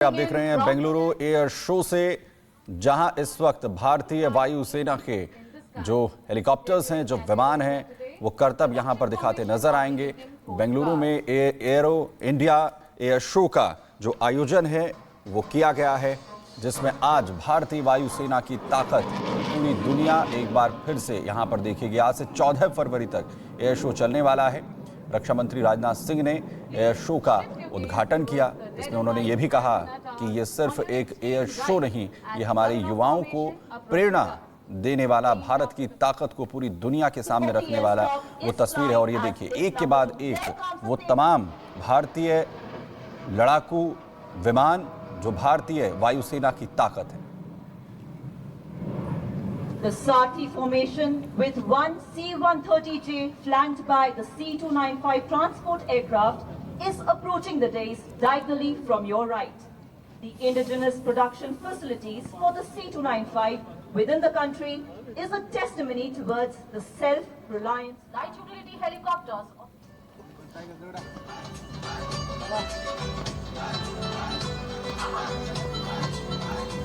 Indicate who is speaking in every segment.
Speaker 1: आप देख रहे हैं बेंगलुरु एयर शो से, जहां इस वक्त भारतीय वायुसेना के जो हेलीकॉप्टर्स हैं, जो विमान हैं, वो करतब यहां पर दिखाते नजर आएंगे। बेंगलुरु में एरो इंडिया एयर शो का जो आयोजन है वो किया गया है, जिसमें आज भारतीय वायुसेना की ताकत पूरी दुनिया एक बार फिर से यहां पर देखेगी। आज से 14 फरवरी तक एयर शो चलने वाला है। रक्षा मंत्री राजनाथ सिंह ने एयर शो का उद्घाटन किया। इसमें उन्होंने ये भी कहा कि ये सिर्फ एक एयर शो नहीं, ये हमारे युवाओं को प्रेरणा देने वाला, भारत की ताकत को पूरी दुनिया के सामने रखने वाला वो तस्वीर है। और ये देखिए, एक के बाद एक वो तमाम भारतीय लड़ाकू विमान जो भारतीय वायुसेना की ताकत है।
Speaker 2: The Sati formation with one C-130J flanked by the C-295 transport aircraft is approaching the dais diagonally from your right. The indigenous production facilities for the C-295 within the country is a testimony towards the self-reliance light utility helicopters.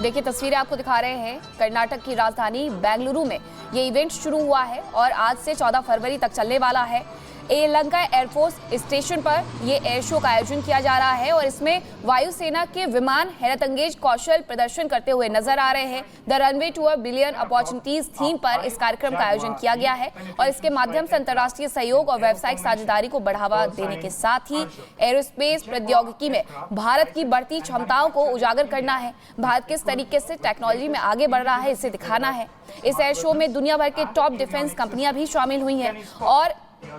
Speaker 3: देखिए, तस्वीरें आपको दिखा रहे हैं। कर्नाटक की राजधानी बेंगलुरु में ये इवेंट शुरू हुआ है और आज से 14 फरवरी तक चलने वाला है। यलहंका एयरफोर्स स्टेशन पर ये एयर शो का आयोजन किया जा रहा है और इसमें वायुसेना के विमान हैरतअंगेज कौशल प्रदर्शन करते हुए नजर आ रहे हैं। The runway to a billion opportunities theme पर इस कार्यक्रम का आयोजन किया गया है और इसके माध्यम से अंतर्राष्ट्रीय सहयोग और व्यावसायिक साझेदारी को बढ़ावा देने के साथ ही एरोस्पेस प्रौद्योगिकी में भारत की बढ़ती क्षमताओं को उजागर करना है। भारत किस तरीके से टेक्नोलॉजी में आगे बढ़ रहा है, इसे दिखाना है। इस एयर शो में दुनिया भर के टॉप डिफेंस कंपनियां भी शामिल हुई हैं और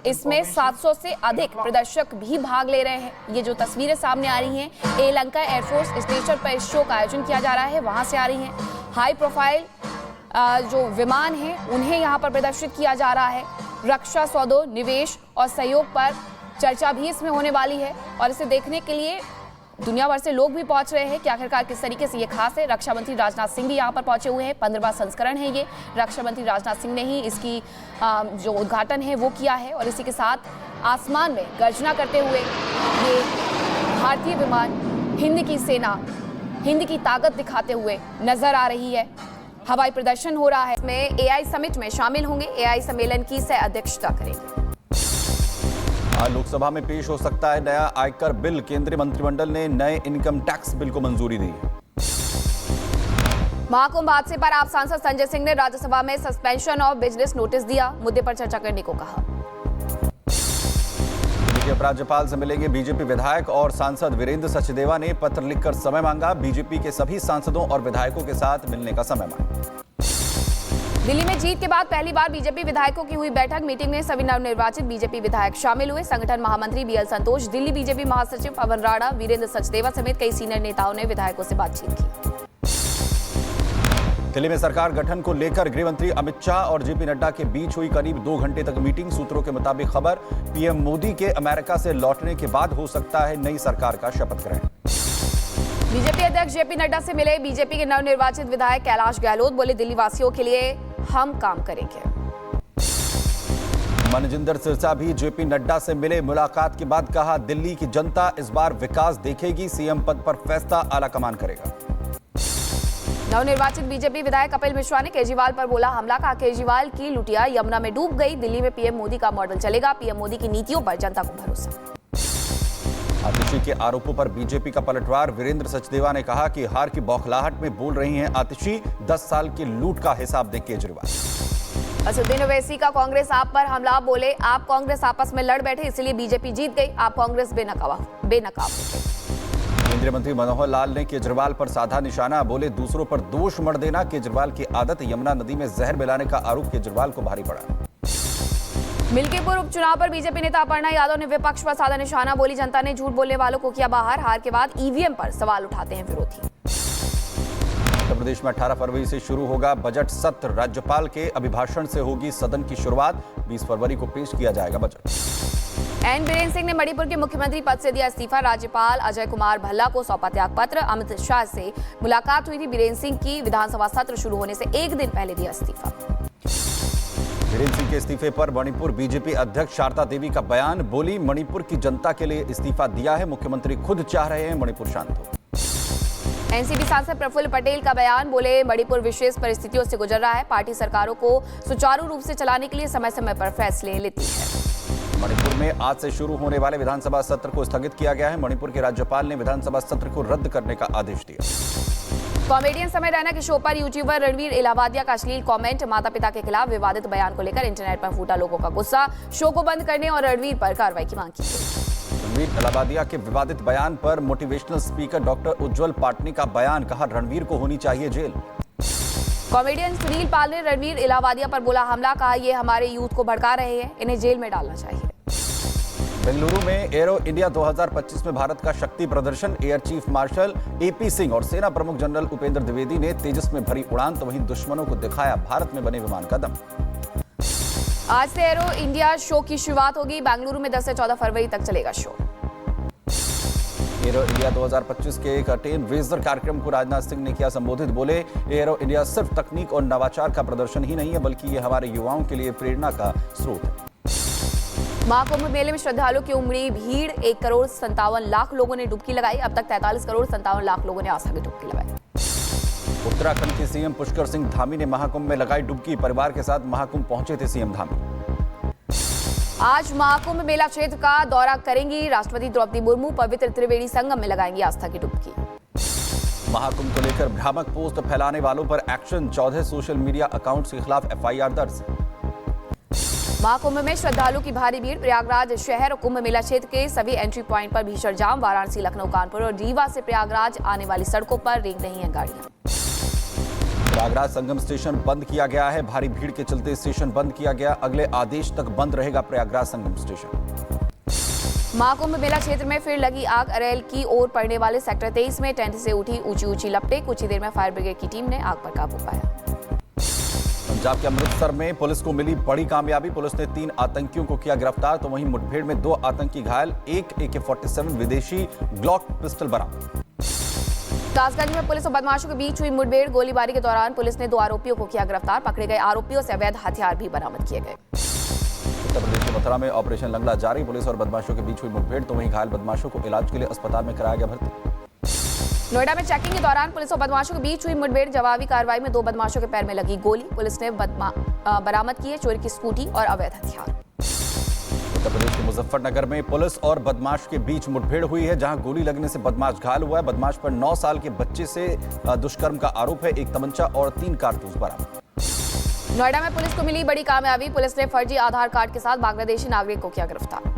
Speaker 3: इसमें 700 से अधिक प्रदर्शक भी भाग ले रहे हैं। ये जो तस्वीरें सामने आ रही हैं, यलहंका एयरफोर्स स्टेशन पर इस शो का आयोजन किया जा रहा है, वहां से आ रही हैं। हाई प्रोफाइल जो विमान हैं उन्हें यहाँ पर प्रदर्शित किया जा रहा है। रक्षा सौदों, निवेश और सहयोग पर चर्चा भी इसमें होने वाली है और इसे देखने के लिए दुनिया भर से लोग भी पहुंच रहे हैं कि आखिरकार किस तरीके से ये खास है। रक्षा मंत्री राजनाथ सिंह भी यहाँ पर पहुंचे हुए हैं। 15वां संस्करण है ये। रक्षा मंत्री राजनाथ सिंह ने ही इसकी जो उद्घाटन है वो किया है और इसी के साथ आसमान में गर्जना करते हुए ये भारतीय विमान हिंद की सेना, हिंद की ताकत दिखाते हुए नजर आ रही है। हवाई प्रदर्शन हो रहा है। इसमें AI समिट में शामिल होंगे। AI सम्मेलन की सह अध्यक्षता करेंगे।
Speaker 1: लोकसभा में पेश हो सकता है नया आयकर बिल। केंद्रीय मंत्रिमंडल ने नए इनकम टैक्स बिल को मंजूरी दी है।
Speaker 3: महाकुंभ हादसे पर आप सांसद संजय सिंह ने राज्यसभा में सस्पेंशन ऑफ बिजनेस नोटिस दिया, मुद्दे पर चर्चा करने को कहा।
Speaker 1: उपराज्यपाल से मिलेंगे बीजेपी विधायक और सांसद। वीरेंद्र सचदेवा ने पत्र लिखकर समय मांगा। बीजेपी के सभी सांसदों और विधायकों के साथ मिलने का समय मांगा।
Speaker 3: दिल्ली में जीत के बाद पहली बार बीजेपी विधायकों की हुई बैठक। मीटिंग में सभी नवनिर्वाचित बीजेपी विधायक शामिल हुए। संगठन महामंत्री BL संतोष, दिल्ली बीजेपी महासचिव पवन राणा, वीरेंद्र सचदेवा समेत कई सीनियर नेताओं ने विधायकों से बातचीत की।
Speaker 1: दिल्ली में सरकार गठन को लेकर गृह मंत्री अमित शाह और JP नड्डा के बीच हुई करीब 2 घंटे तक मीटिंग। सूत्रों के मुताबिक खबर, PM मोदी के अमेरिका से लौटने के बाद हो सकता है नई सरकार का शपथ ग्रहण।
Speaker 3: बीजेपी अध्यक्ष JP नड्डा से मिले बीजेपी के नवनिर्वाचित विधायक कैलाश गहलोत, बोले दिल्ली वासियों के लिए हम काम करेंगे।
Speaker 1: मनजिंदर सिरसा भी JP नड्डा से मिले। मुलाकात के बाद कहा, दिल्ली की जनता इस बार विकास देखेगी। CM पद पर फैसला आला कमान करेगा।
Speaker 3: नवनिर्वाचित बीजेपी विधायक कपिल मिश्रा ने केजरीवाल पर बोला हमला। कहा, केजरीवाल की लुटिया यमुना में डूब गई। दिल्ली में PM मोदी का मॉडल चलेगा। PM मोदी की नीतियों पर जनता को भरोसा।
Speaker 1: आतिशी के आरोपों पर बीजेपी का पलटवार। वीरेंद्र सचदेवा ने कहा कि हार की बौखलाहट में बोल रही हैं आतिशी। 10 साल की लूट का हिसाब दे केजरीवाल।
Speaker 3: असदुद्दीन ओवैसी का कांग्रेस आप पर हमला। बोले आप कांग्रेस आपस में लड़ बैठे, इसलिए बीजेपी जीत गई। आप कांग्रेस बेनकाब हो गए।
Speaker 1: केंद्रीय मंत्री मनोहर लाल ने केजरीवाल पर साधा निशाना। बोले दूसरों पर दोष मढ़ देना केजरीवाल की आदत। यमुना नदी में जहर मिलाने का आरोप केजरीवाल को भारी पड़ा।
Speaker 3: मिल्कीपुर उपचुनाव पर बीजेपी नेता अपर्णा यादव ने विपक्ष पर साधा निशाना। बोली जनता ने झूठ बोलने वालों को किया बाहर। हार के बाद EVM पर सवाल उठाते हैं विरोधी।
Speaker 1: उत्तर प्रदेश में 18 फरवरी से शुरू होगा बजट सत्र। राज्यपाल के अभिभाषण से होगी सदन की शुरुआत। 20 फरवरी को पेश किया जाएगा बजट।
Speaker 3: एन बीरेन सिंह ने मणिपुर के मुख्यमंत्री पद से दिया इस्तीफा। राज्यपाल अजय कुमार भल्ला को सौंपा त्याग पत्र। अमित शाह से मुलाकात हुई थी। बीरेन सिंह की विधानसभा सत्र शुरू होने से एक दिन पहले दिया इस्तीफा।
Speaker 1: वीरेंद्र सिंह के इस्तीफे पर मणिपुर बीजेपी अध्यक्ष शारदा देवी का बयान। बोली मणिपुर की जनता के लिए इस्तीफा दिया है, मुख्यमंत्री खुद चाह रहे हैं मणिपुर शांत हो।
Speaker 3: एनसीपी सांसद प्रफुल्ल पटेल का बयान, बोले मणिपुर विशेष परिस्थितियों से गुजर रहा है, पार्टी सरकारों को सुचारू रूप से चलाने के लिए समय समय पर फैसले लेती है।
Speaker 1: मणिपुर में आज से शुरू होने वाले विधानसभा सत्र को स्थगित किया गया है। मणिपुर के राज्यपाल ने विधानसभा सत्र को रद्द करने का आदेश दिया।
Speaker 3: कॉमेडियन समय रैना के शो पर यूट्यूबर रणवीर इलाहाबादिया का अश्लील कमेंट, माता पिता के खिलाफ विवादित बयान को लेकर इंटरनेट पर फूटा लोगों का गुस्सा, शो को बंद करने और रणवीर पर कार्रवाई की मांग की गई।
Speaker 1: रणवीर इलाहाबादिया के विवादित बयान पर मोटिवेशनल स्पीकर डॉक्टर उज्जवल पाटनी का बयान, कहा रणवीर को होनी चाहिए जेल।
Speaker 3: कॉमेडियन सुनील पाल ने रणवीर इलाहाबादिया पर बोला हमला, कहा ये हमारे यूथ को भड़का रहे हैं, इन्हें जेल में डालना चाहिए।
Speaker 1: बेंगलुरु में एरो इंडिया 2025 में भारत का शक्ति प्रदर्शन, air chief marshal AP Singh और सेना प्रमुख जनरल उपेंद्र द्विवेदी ने तेजस में भरी उड़ान, तो वहीं दुश्मनों को दिखाया भारत में बने विमान का दम।
Speaker 3: आज से एरो इंडिया शो की शुरुआत होगी। बेंगलुरु में 10 से 14 फरवरी तक चलेगा शो।
Speaker 1: एरो इंडिया 2025 के एक टेन रेजर कार्यक्रम को राजनाथ सिंह ने किया संबोधित, बोले एरो इंडिया सिर्फ तकनीक और नवाचार का प्रदर्शन ही नहीं है, बल्कि ये हमारे युवाओं के लिए प्रेरणा का स्रोत है।
Speaker 3: महाकुंभ मेले में श्रद्धालुओं की उमड़ी भीड़, 1,57,00,000 लोगों ने डुबकी लगाई। अब तक 43,57,00,000 लोगों ने आस्था की डुबकी लगाई।
Speaker 1: उत्तराखंड के सीएम पुष्कर सिंह धामी ने महाकुंभ में लगाई डुबकी, परिवार के साथ महाकुंभ पहुंचे थे सीएम धामी।
Speaker 3: आज महाकुंभ मेला क्षेत्र का दौरा करेंगी राष्ट्रपति द्रौपदी मुर्मू, पवित्र त्रिवेणी संगम में लगाएंगी आस्था की डुबकी।
Speaker 1: महाकुंभ को लेकर भ्रामक पोस्ट फैलाने वालों पर एक्शन, 14 सोशल मीडिया अकाउंट्स के खिलाफ एफआईआर दर्ज।
Speaker 3: महाकुंभ में श्रद्धालुओं की भारी भीड़, प्रयागराज शहर और कुंभ मेला क्षेत्र के सभी एंट्री पॉइंट पर भीषण जाम। वाराणसी, लखनऊ, कानपुर और रीवा से प्रयागराज आने वाली सड़कों पर रेंग रही हैं गाड़ियां।
Speaker 1: प्रयागराज संगम स्टेशन बंद किया गया है, भारी भीड़ के चलते स्टेशन बंद किया गया, अगले आदेश तक बंद रहेगा प्रयागराज संगम स्टेशन।
Speaker 3: महाकुंभ मेला क्षेत्र में फिर लगी आग, अरेल की ओर पड़ने वाले सेक्टर 23 में टेंट से उठी ऊंची ऊंची लपटें, कुछ ही देर में फायर ब्रिगेड की टीम ने आग पर काबू पाया।
Speaker 1: पंजाब के अमृतसर में पुलिस को मिली बड़ी कामयाबी, पुलिस ने 3 आतंकियों को किया गिरफ्तार, तो वहीं मुठभेड़ में 2 आतंकी घायल, एक AK-47 विदेशी ग्लॉक पिस्टल बरामद।
Speaker 3: कासगंज में पुलिस और बदमाशों के बीच हुई मुठभेड़, गोलीबारी के दौरान पुलिस ने 2 आरोपियों को किया गिरफ्तार, पकड़े गए आरोपियों से अवैध हथियार भी बरामद किए गए।
Speaker 1: उत्तर प्रदेश के मथुरा में ऑपरेशन लंगड़ा जारी, पुलिस और बदमाशों के बीच हुई मुठभेड़, तो वहीं घायल बदमाशों को इलाज के लिए अस्पताल में कराया गया भर्ती।
Speaker 3: नोएडा में चेकिंग के दौरान पुलिस और बदमाशों के बीच हुई मुठभेड़, जवाबी कार्रवाई में 2 बदमाशों के पैर में लगी गोली, पुलिस ने बरामद किए चोरी की स्कूटी और अवैध हथियार।
Speaker 1: उत्तर प्रदेश के मुजफ्फरनगर में पुलिस और बदमाश के बीच मुठभेड़ हुई है, जहां गोली लगने से बदमाश घायल हुआ है। बदमाश पर 9 साल के बच्चे से दुष्कर्म का आरोप है, 1 तमंचा और 3 कारतूस बरामद।
Speaker 3: नोएडा में पुलिस को मिली बड़ी कामयाबी, पुलिस ने फर्जी आधार कार्ड के साथ बांग्लादेशी नागरिक को किया गिरफ्तार।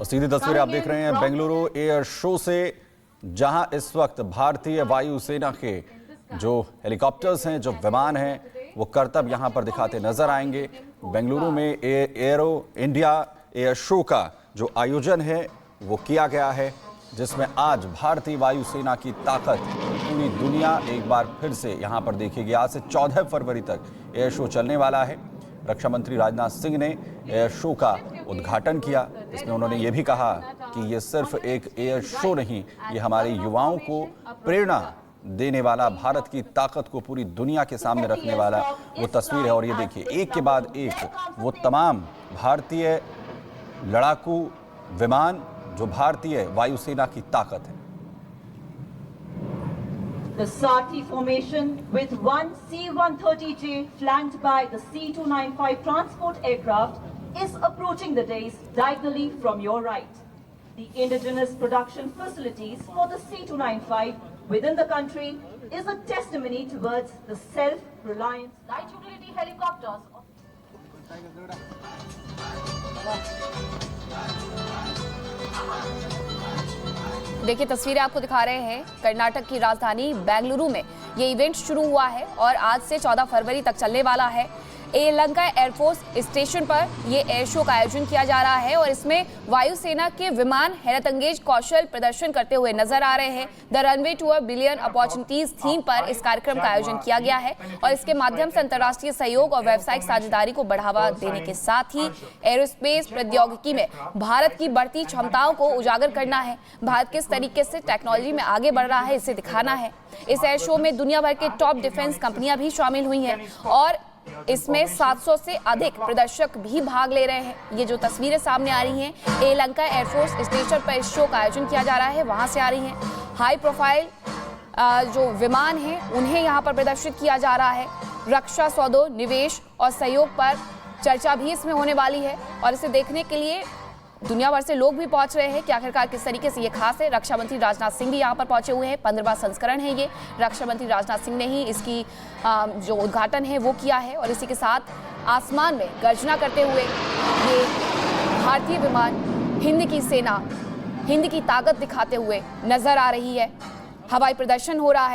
Speaker 1: सीधी तस्वीरें आप देख रहे हैं बेंगलुरु एयर शो से, जहां इस वक्त भारतीय वायुसेना के जो हेलीकॉप्टर्स हैं, जो विमान हैं, वो करतब यहां पर दिखाते नजर आएंगे। बेंगलुरु में एरो इंडिया एयर शो का जो आयोजन है वो किया गया है, जिसमें आज भारतीय वायुसेना की ताकत पूरी दुनिया एक बार फिर से यहां पर देखेगी। आज से 14 फरवरी तक एयर शो चलने वाला है। रक्षा मंत्री राजनाथ सिंह ने एयर शो का उद्घाटन किया, इसमें उन्होंने ये भी कहा कि ये सिर्फ एक एयर शो नहीं, ये हमारे युवाओं को प्रेरणा देने वाला, भारत की ताकत को पूरी दुनिया के सामने रखने वाला वो तस्वीर है। और ये देखिए, एक के बाद एक वो तमाम भारतीय लड़ाकू विमान जो भारतीय वायुसेना की ताकत है।
Speaker 2: The Sati formation with 1 C-130J flanked by the C-295 transport aircraft is approaching the dais diagonally from your right. The indigenous production facilities for the C-295 within the country is a testimony towards the self-reliance light utility helicopters.
Speaker 3: देखिए तस्वीरें आपको दिखा रहे हैं, कर्नाटक की राजधानी बेंगलुरु में ये इवेंट शुरू हुआ है और आज से 14 फरवरी तक चलने वाला है। एलंका एयरफोर्स स्टेशन पर ये एयर शो का आयोजन किया जा रहा है और इसमें वायुसेना के विमान हैरतअंगेज कौशल प्रदर्शन करते हुए नजर आ रहे हैं। The runway to a billion opportunities theme पर इस कार्यक्रम का आयोजन किया गया है और इसके माध्यम से अंतर्राष्ट्रीय सहयोग और व्यावसायिक साझेदारी को बढ़ावा देने के साथ ही एरोस्पेस प्रौद्योगिकी में भारत की बढ़ती क्षमताओं को उजागर करना है। भारत किस तरीके से टेक्नोलॉजी में आगे बढ़ रहा है, इसे दिखाना है। इस एयर शो में दुनिया भर के टॉप डिफेंस कंपनियां भी शामिल हुई हैं और इसमें 700 से अधिक प्रदर्शक भी भाग ले रहे हैं। ये जो तस्वीरें सामने आ रही हैं, श्रीलंका एयरफोर्स स्टेशन पर इस शो का आयोजन किया जा रहा है, वहां से आ रही हैं। हाई प्रोफाइल जो विमान हैं उन्हें यहाँ पर प्रदर्शित किया जा रहा है। रक्षा सौदों, निवेश और सहयोग पर चर्चा भी इसमें होने वाली है और इसे देखने के लिए दुनिया भर से लोग भी पहुंच रहे हैं कि आखिरकार किस तरीके से ये खास है। रक्षा मंत्री राजनाथ सिंह भी यहाँ पर पहुंचे हुए हैं। 15वां संस्करण है ये। रक्षा मंत्री राजनाथ सिंह ने ही इसकी जो उद्घाटन है वो किया है और इसी के साथ आसमान में गर्जना करते हुए ये भारतीय विमान हिंद की सेना, हिंद की ताकत दिखाते हुए नजर आ रही है। हवाई प्रदर्शन हो रहा है।